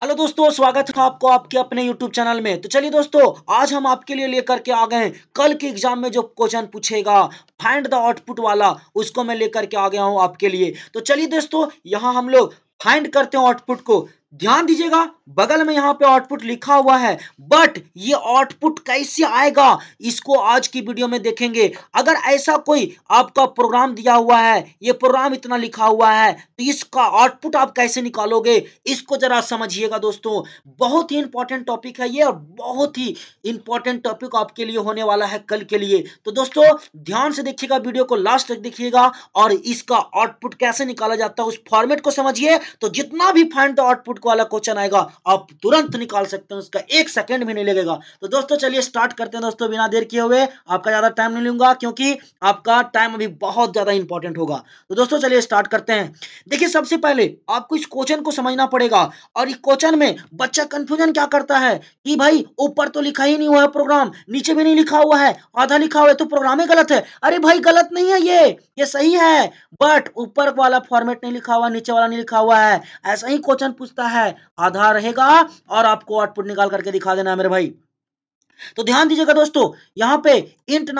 Hello दोस्तों, स्वागत है आपको आपके अपने YouTube चैनल में। तो चलिए दोस्तों, आज हम आपके लिए लेकर के आ गए हैं कल के एग्जाम में जो क्वेश्चन पूछेगा फाइंड द आउटपुट वाला, उसको मैं लेकर के आ गया हूं आपके लिए। तो चलिए दोस्तों, यहां हम लोग फाइंड करते हैं आउटपुट को। ध्यान दीजिएगा, बगल में यहाँ पे आउटपुट लिखा हुआ है, बट ये आउटपुट कैसे आएगा इसको आज की वीडियो में देखेंगे। अगर ऐसा कोई आपका प्रोग्राम दिया हुआ है, ये प्रोग्राम इतना लिखा हुआ है, तो इसका आउटपुट आप कैसे निकालोगे, इसको जरा समझिएगा दोस्तों। बहुत ही इंपॉर्टेंट टॉपिक है ये, और बहुत ही इंपॉर्टेंट टॉपिक आपके लिए होने वाला है कल के लिए। तो दोस्तों ध्यान से देखिएगा, वीडियो को लास्ट तक देखिएगा और इसका आउटपुट कैसे निकाला जाता है उस फॉर्मेट को समझिए। तो जितना भी फाइंड द आउटपुट वाला क्वेश्चन आएगा आप तुरंत निकाल सकते हैं, उसका एक सेकंड भी नहीं लगेगा। तो दोस्तों चलिए स्टार्ट करते हैं दोस्तों, बिना देर किए हुए। आपका ज्यादा टाइम नहीं लूंगा क्योंकि आपका टाइम अभी बहुत ज्यादा इंपॉर्टेंट होगा। तो दोस्तों चलिए स्टार्ट करते हैं। देखिए, सबसे पहले आपको इस क्वेश्चन को समझना पड़ेगा। और इस क्वेश्चन में बच्चा कंफ्यूजन क्या करता है कि भाई ऊपर तो लिखा ही नहीं हुआ है प्रोग्राम, नीचे भी नहीं लिखा हुआ है, आधा लिखा हुआ है, तो प्रोग्राम ही गलत है। अरे भाई गलत नहीं है, ये सही है, बट ऊपर वाला फॉर्मेट नहीं लिखा हुआ, नीचे वाला नहीं लिखा हुआ है। ऐसा ही क्वेश्चन पूछता है, आधा रहेगा और आपको आउटपुट निकाल करके दिखा देना है मेरे भाई। तो ध्यान दीजिएगा दोस्तों, यहाँ पे इंट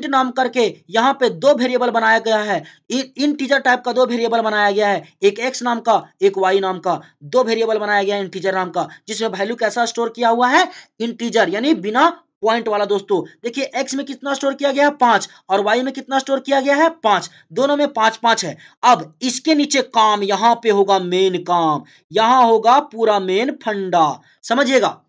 नाम करके यहाँ पे दो वेरिएबल बनाया गया है। इंटीजर टाइप का दो वेरिएबल बनाया गया है, एक एक्स नाम का, एक वाई नाम का। दो वेरिएबल बनाया गया है इंटीजर नाम का, जिसमें वैल्यू कैसा स्टोर किया हुआ है, इंटीजर यानी बिना पॉइंट वाला। दोस्तों देखिए, एक्स में कितना स्टोर किया गया है, 5, और वाई में कितना स्टोर किया गया है, 5। दोनों में 5 5 है। अब इसके नीचे काम यहाँ पे होगा, मेन काम यहाँ होगा, पूरा मेन फंडा। समझिएगा,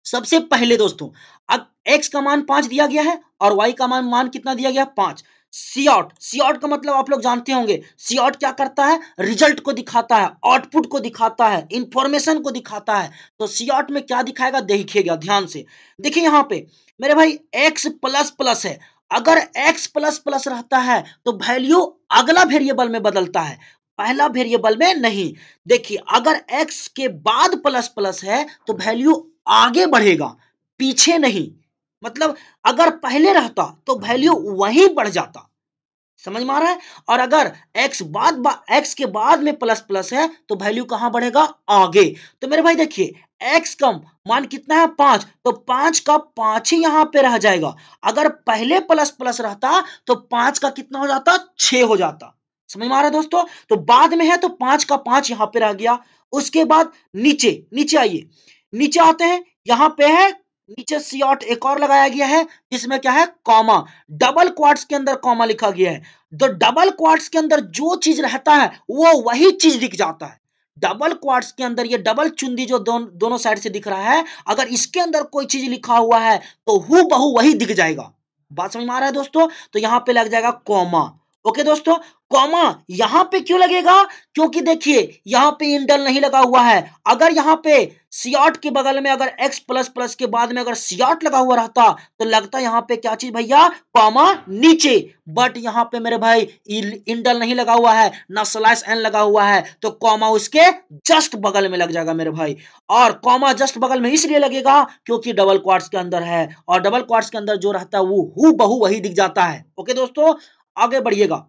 सबसे पहले दोस्तों, अब x का मान 5 दिया गया है और y का मान कितना दिया गया है, 5। सी आउट का मतलब आप लोग जानते होंगे। सी आउट क्या करता है, रिजल्ट को दिखाता है, आउटपुट को दिखाता है, इंफॉर्मेशन को दिखाता है। तो सी आउट में क्या दिखाएगा, देखिएगा ध्यान से। देखिए यहाँ पे मेरे भाई x प्लस प्लस है। अगर x प्लस प्लस रहता है तो वैल्यू अगला वेरिएबल में बदलता है, पहला वेरिएबल में नहीं। देखिए, अगर x के बाद प्लस प्लस है तो वैल्यू आगे बढ़ेगा, पीछे नहीं। मतलब अगर पहले रहता तो वैल्यू वहीं बढ़ जाता। समझ में आ रहा है। और अगर x के बाद में प्लस प्लस है तो वैल्यू कहां बढ़ेगा, आगे। तो मेरे भाई देखिए, x का मान कितना है, 5, तो 5 का 5 ही यहां पे रह जाएगा। अगर पहले प्लस प्लस रहता तो 5 का कितना हो जाता, 6 हो जाता। समझ में आ रहा है दोस्तों। तो बाद में है तो 5 का 5 यहां पे रह गया। उसके बाद नीचे नीचे आइए, नीचे आते हैं। यहां पे है नीचे सी आउट एक और लगाया गया है, जिसमें क्या है, कॉमा। डबल क्वाट्स के अंदर कॉमा लिखा गया है। तो डबल क्वाट्स के अंदर जो चीज रहता है वो वही चीज दिख जाता है। डबल क्वाट्स के अंदर ये डबल चुंदी जो दोनों साइड से दिख रहा है, अगर इसके अंदर कोई चीज लिखा हुआ है तो हु बहु वही दिख जाएगा। बात समझ में आ रहा है दोस्तों। तो यहां पे लग जाएगा कॉमा। ओके दोस्तों, कॉमा यहां पे क्यों लगेगा, क्योंकि देखिए यहां पे इंडल नहीं लगा हुआ है। अगर यहां पे सियाट के बगल में अगर x प्लस प्लस के बाद में अगर सियाट लगा हुआ रहता तो लगता यहाँ पे क्या चीज भैया, कॉमा नीचे। बट यहाँ पे मेरे भाई इंडल नहीं लगा हुआ है, ना स्लैश एन लगा हुआ है, तो कॉमा उसके जस्ट बगल में लग जाएगा मेरे भाई। और कॉमा जस्ट बगल में इसलिए लगेगा क्योंकि डबल क्वाट्स के अंदर है, और डबल क्वाट्स के अंदर जो रहता है वो हु बहु वही दिख जाता है। ओके दोस्तों, आगे बढ़िएगा।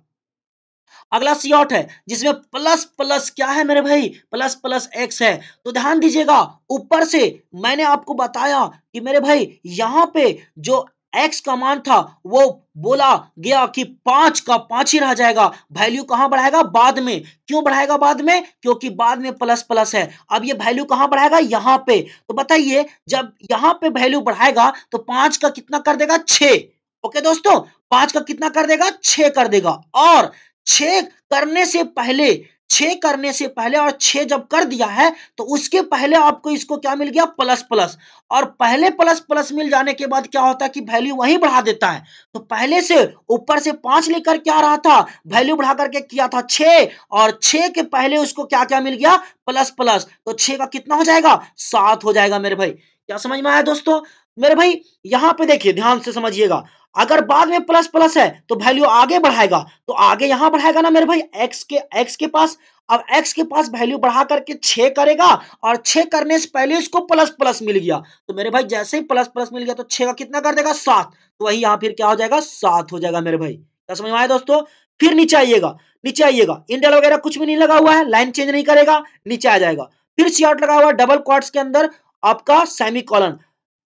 अगला सी आउट है, जिसमें प्लस प्लस क्या है मेरे भाई, प्लस प्लस एक्स है। तो ध्यान दीजिएगा, ऊपर से मैंने आपको बताया कि मेरे भाई यहां पे जो एक्स का मान था वो बोला गया कि 5 का 5 ही रह जाएगा। वैल्यू कहां बढ़ाएगा, बाद में। क्यों बढ़ाएगा बाद में, क्योंकि बाद में प्लस प्लस है। अब ये वैल्यू कहां बढ़ाएगा, यहां पे। तो बताइए, जब यहां पे वैल्यू बढ़ाएगा तो 5 का कितना कर देगा, 6। ओके दोस्तों, 5 का कितना कर देगा, 6 कर देगा। और 6 करने से पहले 6 करने से पहले और 6 जब कर दिया है तो उसके पहले आपको इसको क्या मिल गया, प्लस प्लस। और पहले प्लस प्लस मिल जाने के बाद क्या होता है कि वैल्यू वहीं बढ़ा देता है। तो पहले से ऊपर से 5 लेकर क्या रहा था, वैल्यू बढ़ा करके किया था 6, और 6 के पहले उसको क्या क्या मिल गया, प्लस प्लस। तो 6 का कितना हो जाएगा, 7 हो जाएगा मेरे भाई। क्या समझ में आया दोस्तों। मेरे भाई यहां पे देखिए, ध्यान से समझिएगा। अगर बाद में प्लस प्लस है तो वैल्यू आगे बढ़ाएगा, तो आगे यहां बढ़ाएगा ना मेरे भाई, एक्स के पास। अब एक्स के पास वैल्यू बढ़ा करके 6 करेगा, और 6 करने से पहले इसको प्लस प्लस मिल गया। तो मेरे भाई जैसे ही प्लस प्लस मिल गया तो 6 का कितना कर देगा, 7। तो वही यहां फिर क्या हो जाएगा, 7 हो जाएगा मेरे भाई। क्या समझ में आया दोस्तों। फिर नीचे आइएगा, नीचे आइएगा, इंडल वगैरह कुछ भी नहीं लगा हुआ है, लाइन चेंज नहीं करेगा, नीचे आ जाएगा। फिर सीआउट लगा हुआ डबल क्वाट्स के अंदर आपका सेमीकोलन,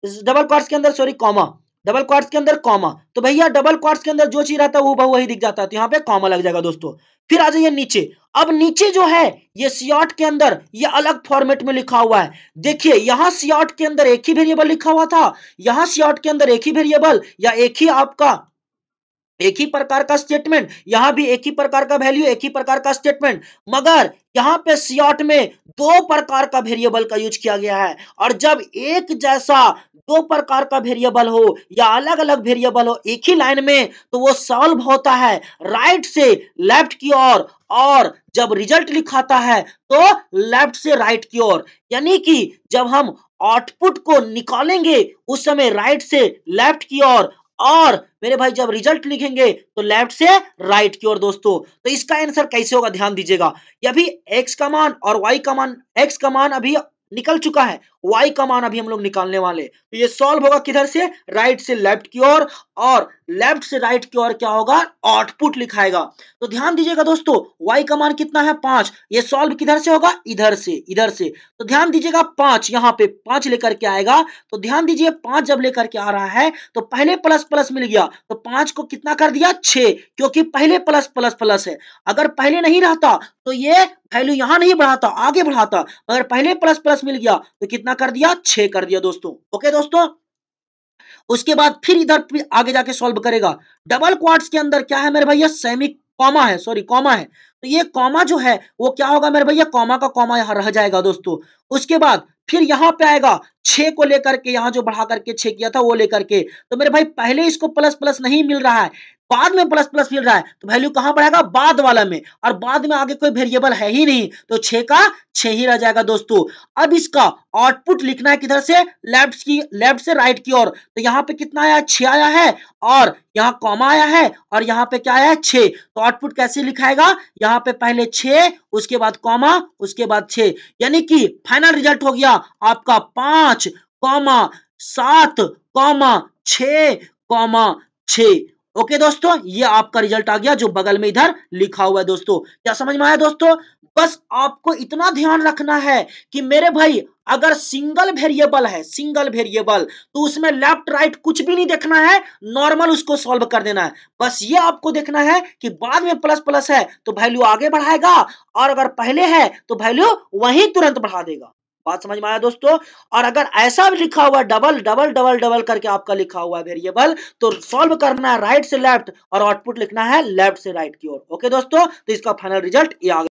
डबल क्वाट्स के अंदर सॉरी कॉमा, डबल क्वाट्स के अंदर कॉमा। तो भैया डबल क्वाट्स के अंदर जो चीज रहता है वो वही दिख जाता है, तो यहाँ पे कॉमा लग जाएगा दोस्तों। फिर आ जाइए नीचे। अब नीचे जो है ये सीआउट के अंदर ये अलग फॉर्मेट में लिखा हुआ है। देखिए यहाँ सीआउट के अंदर एक ही वेरिएबल लिखा हुआ था, यहाँ सीआउट के अंदर एक ही वेरिएबल या एक ही आपका एक ही प्रकार का स्टेटमेंट, यहां भी एक ही प्रकार का वैल्यू, एक ही प्रकार का स्टेटमेंट, मगर यहां पे सीआउट में दो प्रकार का वेरिएबल का यूज किया गया है। और जब एक जैसा दो प्रकार का वेरिएबल हो या अलग अलग वेरिएबल हो एक ही लाइन में, तो वो सॉल्व होता है राइट से लेफ्ट की ओर, और जब रिजल्ट लिखाता है तो लेफ्ट से राइट की ओर। यानी कि जब हम आउटपुट को निकालेंगे उस समय राइट से लेफ्ट की ओर, और मेरे भाई जब रिजल्ट लिखेंगे तो लेफ्ट से राइट की ओर दोस्तों। तो इसका आंसर कैसे होगा ध्यान दीजिएगा। ये अभी x का मान और y का मान, x का मान अभी निकल चुका है, y का मान अभी हम लोग निकालने वाले। तो ये सॉल्व होगा किधर से, राइट से लेफ्ट की ओर, और लेफ्ट से राइट की ओर क्या होगा, आउटपुट लिखाएगा। तो ध्यान दीजिएगा दोस्तों, y का मान कितना है 5, ये सॉल्व किधर से होगा, इधर से, इधर से। तो ध्यान दीजिएगा 5 यहाँ पे 5 लेकर के आएगा। तो ध्यान दीजिए 5 जब लेकर के आ रहा है तो पहले प्लस प्लस मिल गया, तो 5 को कितना कर दिया 6, क्योंकि पहले प्लस प्लस प्लस है। अगर पहले नहीं रहता तो ये वैल्यू यहां नहीं बढ़ाता, आगे बढ़ाता, अगर पहले प्लस प्लस मिल गया तो कितना कर दिया 6 कर दिया दोस्तों। ओके दोस्तों, उसके बाद फिर इधर आगे जाके सॉल्व करेगा। डबल क्वाड्स के अंदर क्या है मेरे भैया, सेमी कॉमा है, सॉरी कॉमा है। तो ये कॉमा जो है वो क्या होगा मेरे भैया, कॉमा का कॉमा यहां रह जाएगा दोस्तों। उसके बाद फिर यहां पे आएगा 6 को लेकर के, यहां जो बढ़ा करके 6 किया था वो लेकर के। तो मेरे भाई पहले इसको प्लस प्लस नहीं मिल रहा है, बाद में प्लस प्लस मिल रहा है, तो वैल्यू कहां बढ़ेगा, बाद वाला में, और बाद में आगे कोई वेरिएबल है ही नहीं, तो 6 का 6 ही रह जाएगा दोस्तों। अब इसका आउटपुट लिखना है किधर से, लेफ्ट से राइट की ओर। तो यहाँ पे कितना आया 6 आया है, और यहाँ कॉमा आया है, और यहाँ पे क्या आया है 6। तो आउटपुट कैसे लिखाएगा, यहाँ पे पहले 6, उसके बाद कॉमा, उसके बाद 6, यानी कि फाइनल रिजल्ट हो गया आपका 5, 7, 6, 6। ओके दोस्तों, ये आपका रिजल्ट आ गया जो बगल में इधर लिखा हुआ है दोस्तों। क्या समझ में आया दोस्तों। बस आपको इतना ध्यान रखना है कि मेरे भाई अगर सिंगल वेरिएबल है, सिंगल वेरिएबल, तो उसमें लेफ्ट राइट कुछ भी नहीं देखना है, नॉर्मल उसको सॉल्व कर देना है। बस ये आपको देखना है कि बाद में प्लस प्लस है तो वैल्यू आगे बढ़ाएगा, और अगर पहले है तो वैल्यू वहीं तुरंत बढ़ा देगा। बात समझ में आया दोस्तों। और अगर ऐसा भी लिखा हुआ डबल डबल डबल डबल करके आपका लिखा हुआ है वेरिएबल, तो सॉल्व करना है राइट से लेफ्ट, और आउटपुट लिखना है लेफ्ट से राइट की ओर। ओके दोस्तों, तो इसका फाइनल रिजल्ट ये आ गया।